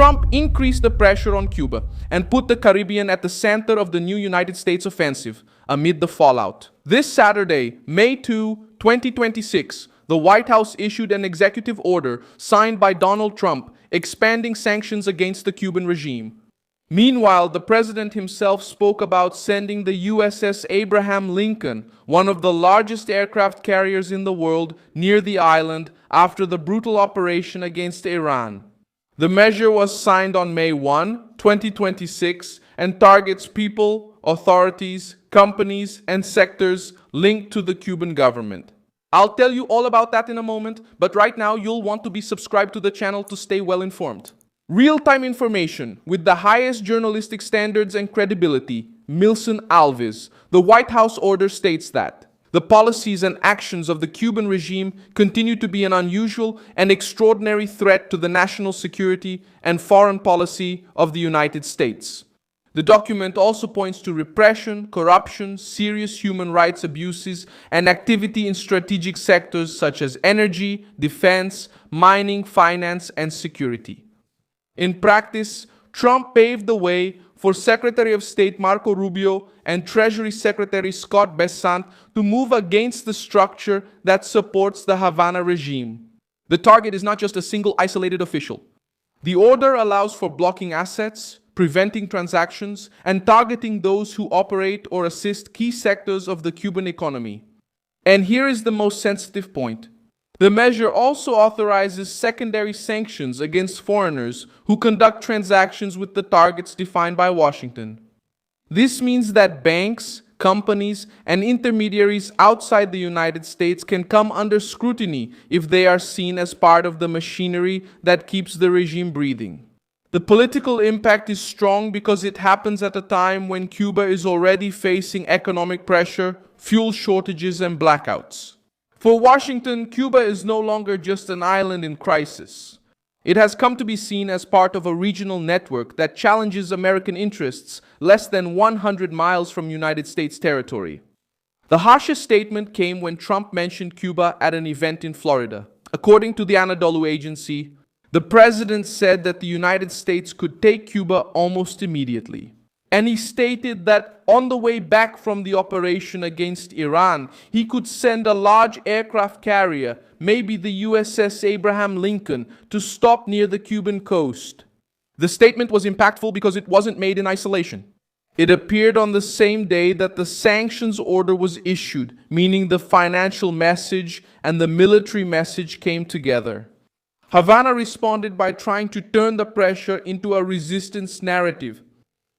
Trump increased the pressure on Cuba and put the Caribbean at the center of the new United States offensive amid the fallout. This Saturday, May 2, 2026, the White House issued an executive order signed by Donald Trump expanding sanctions against the Cuban regime. Meanwhile, the president himself spoke about sending the USS Abraham Lincoln, one of the largest aircraft carriers in the world, near the island after the brutal operation against Iran. The measure was signed on May 1, 2026, and targets people, authorities, companies, and sectors linked to the Cuban government. I'll tell you all about that in a moment, but right now you'll want to be subscribed to the channel to stay well informed. Real-time information with the highest journalistic standards and credibility. Milson Alves. The White House order states that the policies and actions of the Cuban regime continue to be an unusual and extraordinary threat to the national security and foreign policy of the United States. The document also points to repression, corruption, serious human rights abuses, and activity in strategic sectors such as energy, defense, mining, finance, and security. In practice, Trump paved the way for Secretary of State Marco Rubio and Treasury Secretary Scott Bessent to move against the structure that supports the Havana regime. The target is not just a single isolated official. The order allows for blocking assets, preventing transactions, and targeting those who operate or assist key sectors of the Cuban economy. And here is the most sensitive point. The measure also authorizes secondary sanctions against foreigners who conduct transactions with the targets defined by Washington. This means that banks, companies, and intermediaries outside the United States can come under scrutiny if they are seen as part of the machinery that keeps the regime breathing. The political impact is strong because it happens at a time when Cuba is already facing economic pressure, fuel shortages, and blackouts. For Washington, Cuba is no longer just an island in crisis. It has come to be seen as part of a regional network that challenges American interests less than 100 miles from United States territory. The harshest statement came when Trump mentioned Cuba at an event in Florida. According to the Anadolu Agency, the president said that the United States could take Cuba almost immediately. And he stated that on the way back from the operation against Iran, he could send a large aircraft carrier, maybe the USS Abraham Lincoln, to stop near the Cuban coast. The statement was impactful because it wasn't made in isolation. It appeared on the same day that the sanctions order was issued, meaning the financial message and the military message came together. Havana responded by trying to turn the pressure into a resistance narrative.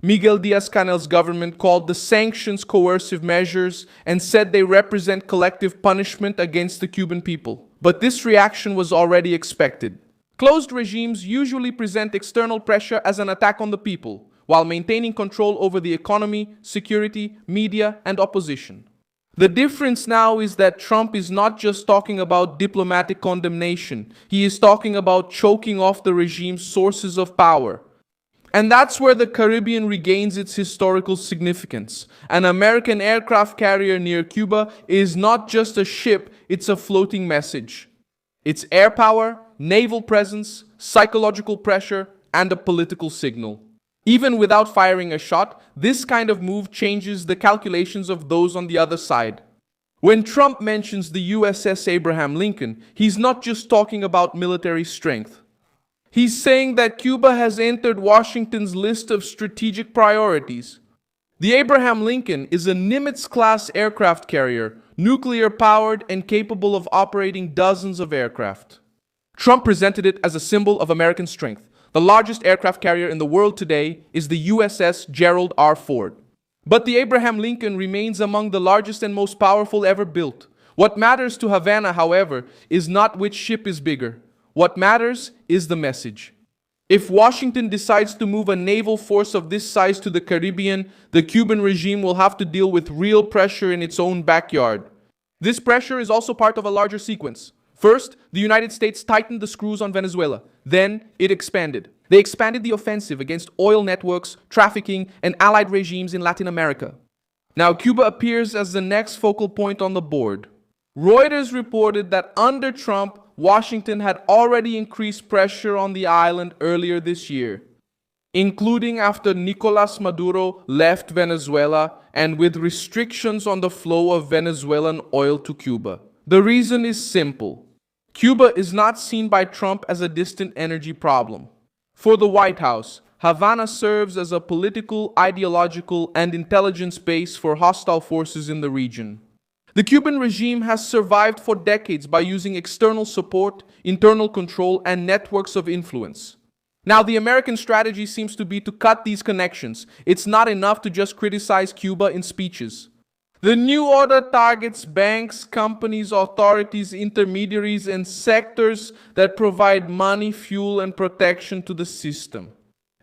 Miguel Diaz-Canel's government called the sanctions coercive measures and said they represent collective punishment against the Cuban people. But this reaction was already expected. Closed regimes usually present external pressure as an attack on the people, while maintaining control over the economy, security, media, and opposition. The difference now is that Trump is not just talking about diplomatic condemnation. He is talking about choking off the regime's sources of power. And that's where the Caribbean regains its historical significance. An American aircraft carrier near Cuba is not just a ship, it's a floating message. It's air power, naval presence, psychological pressure, and a political signal. Even without firing a shot, this kind of move changes the calculations of those on the other side. When Trump mentions the USS Abraham Lincoln, he's not just talking about military strength. He's saying that Cuba has entered Washington's list of strategic priorities. The Abraham Lincoln is a Nimitz-class aircraft carrier, nuclear-powered and capable of operating dozens of aircraft. Trump presented it as a symbol of American strength. The largest aircraft carrier in the world today is the USS Gerald R. Ford. But the Abraham Lincoln remains among the largest and most powerful ever built. What matters to Havana, however, is not which ship is bigger. What matters is the message. If Washington decides to move a naval force of this size to the Caribbean, the Cuban regime will have to deal with real pressure in its own backyard. This pressure is also part of a larger sequence. First, the United States tightened the screws on Venezuela. Then, it expanded. They expanded the offensive against oil networks, trafficking, and allied regimes in Latin America. Now, Cuba appears as the next focal point on the board. Reuters reported that under Trump, Washington had already increased pressure on the island earlier this year, including after Nicolas Maduro left Venezuela and with restrictions on the flow of Venezuelan oil to Cuba. The reason is simple. Cuba is not seen by Trump as a distant energy problem. For the White House, Havana serves as a political, ideological, and intelligence base for hostile forces in the region. The Cuban regime has survived for decades by using external support, internal control, and networks of influence. Now, the American strategy seems to be to cut these connections. It's not enough to just criticize Cuba in speeches. The new order targets banks, companies, authorities, intermediaries, and sectors that provide money, fuel, and protection to the system.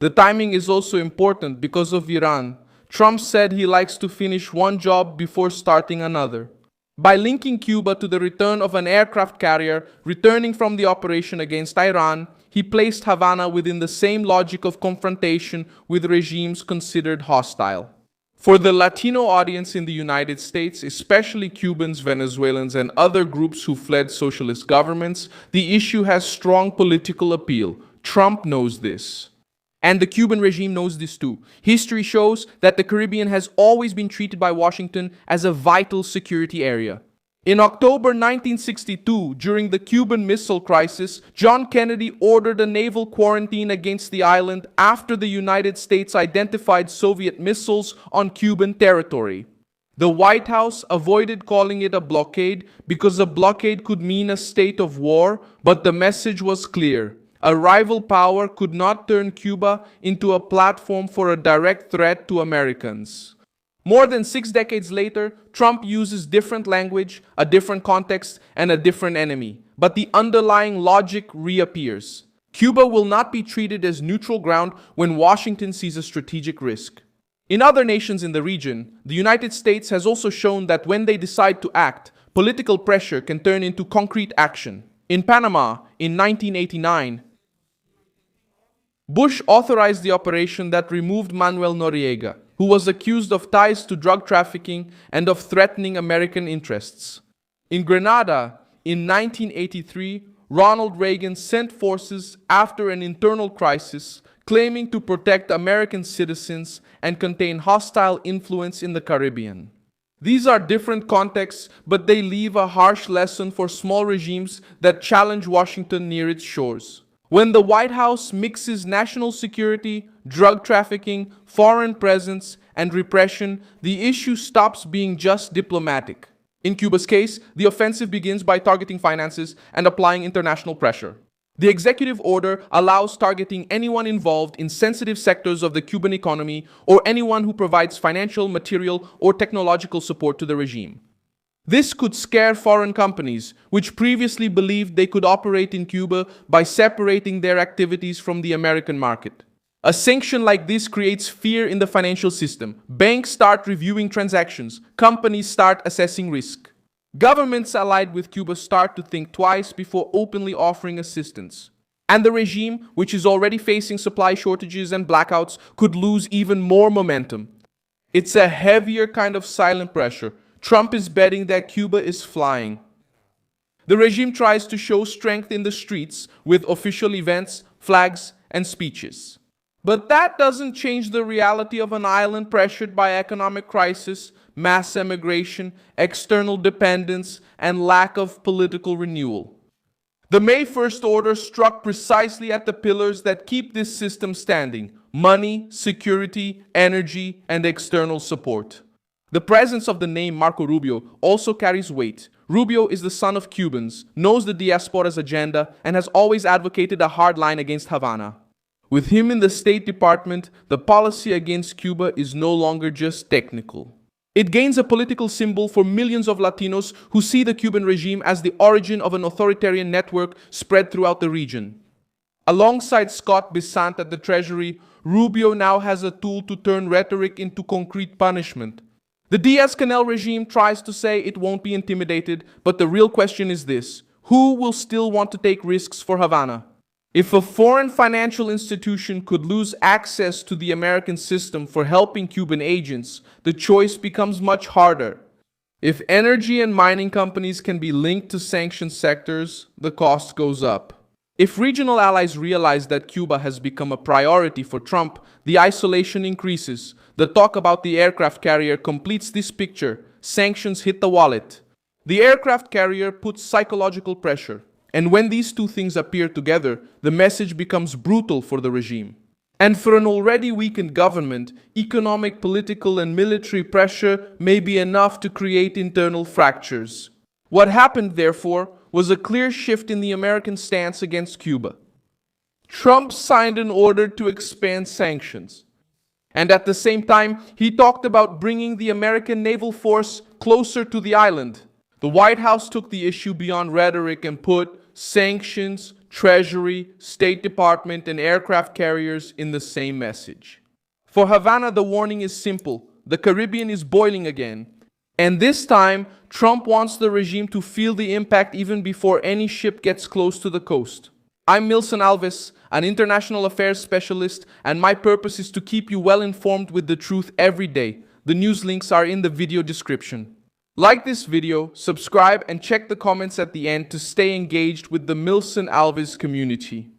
The timing is also important because of Iran. Trump said he likes to finish one job before starting another. By linking Cuba to the return of an aircraft carrier returning from the operation against Iran, he placed Havana within the same logic of confrontation with regimes considered hostile. For the Latino audience in the United States, especially Cubans, Venezuelans, and other groups who fled socialist governments, the issue has strong political appeal. Trump knows this. And the Cuban regime knows this too. History shows that the Caribbean has always been treated by Washington as a vital security area. In October 1962, during the Cuban Missile Crisis, John Kennedy ordered a naval quarantine against the island after the United States identified Soviet missiles on Cuban territory. The White House avoided calling it a blockade because a blockade could mean a state of war, but the message was clear. A rival power could not turn Cuba into a platform for a direct threat to Americans. More than 6 decades later, Trump uses different language, a different context, and a different enemy. But the underlying logic reappears. Cuba will not be treated as neutral ground when Washington sees a strategic risk. In other nations in the region, the United States has also shown that when they decide to act, political pressure can turn into concrete action. In Panama, in 1989, Bush authorized the operation that removed Manuel Noriega, who was accused of ties to drug trafficking and of threatening American interests. In Grenada, in 1983, Ronald Reagan sent forces after an internal crisis, claiming to protect American citizens and contain hostile influence in the Caribbean. These are different contexts, but they leave a harsh lesson for small regimes that challenge Washington near its shores. When the White House mixes national security, drug trafficking, foreign presence, and repression, the issue stops being just diplomatic. In Cuba's case, the offensive begins by targeting finances and applying international pressure. The executive order allows targeting anyone involved in sensitive sectors of the Cuban economy or anyone who provides financial, material, or technological support to the regime. This could scare foreign companies, which previously believed they could operate in Cuba by separating their activities from the American market. A sanction like this creates fear in the financial system. Banks start reviewing transactions. Companies start assessing risk. Governments allied with Cuba start to think twice before openly offering assistance. And the regime, which is already facing supply shortages and blackouts, could lose even more momentum. It's a heavier kind of silent pressure. Trump is betting that Cuba is flying. The regime tries to show strength in the streets with official events, flags, and speeches. But that doesn't change the reality of an island pressured by economic crisis, mass emigration, external dependence, and lack of political renewal. The May 1st order struck precisely at the pillars that keep this system standing: money, security, energy, and external support. The presence of the name Marco Rubio also carries weight. Rubio is the son of Cubans, knows the diaspora's agenda, and has always advocated a hard line against Havana. With him in the State Department, the policy against Cuba is no longer just technical. It gains a political symbol for millions of Latinos who see the Cuban regime as the origin of an authoritarian network spread throughout the region. Alongside Scott Bessant at the Treasury, Rubio now has a tool to turn rhetoric into concrete punishment. The Diaz-Canel regime tries to say it won't be intimidated, but the real question is this: who will still want to take risks for Havana? If a foreign financial institution could lose access to the American system for helping Cuban agents, the choice becomes much harder. If energy and mining companies can be linked to sanctioned sectors, the cost goes up. If regional allies realize that Cuba has become a priority for Trump, the isolation increases. The talk about the aircraft carrier completes this picture. Sanctions hit the wallet. The aircraft carrier puts psychological pressure. And when these two things appear together, the message becomes brutal for the regime. And for an already weakened government, economic, political, and military pressure may be enough to create internal fractures. What happened, therefore, was a clear shift in the American stance against Cuba. Trump signed an order to expand sanctions. And at the same time, he talked about bringing the American naval force closer to the island. The White House took the issue beyond rhetoric and put sanctions, Treasury, State Department, and aircraft carriers in the same message. For Havana, the warning is simple. The Caribbean is boiling again. And this time, Trump wants the regime to feel the impact even before any ship gets close to the coast. I'm Milson Alves, an international affairs specialist, and my purpose is to keep you well informed with the truth every day. The news links are in the video description. Like this video, subscribe, and check the comments at the end to stay engaged with the Milson Alves community.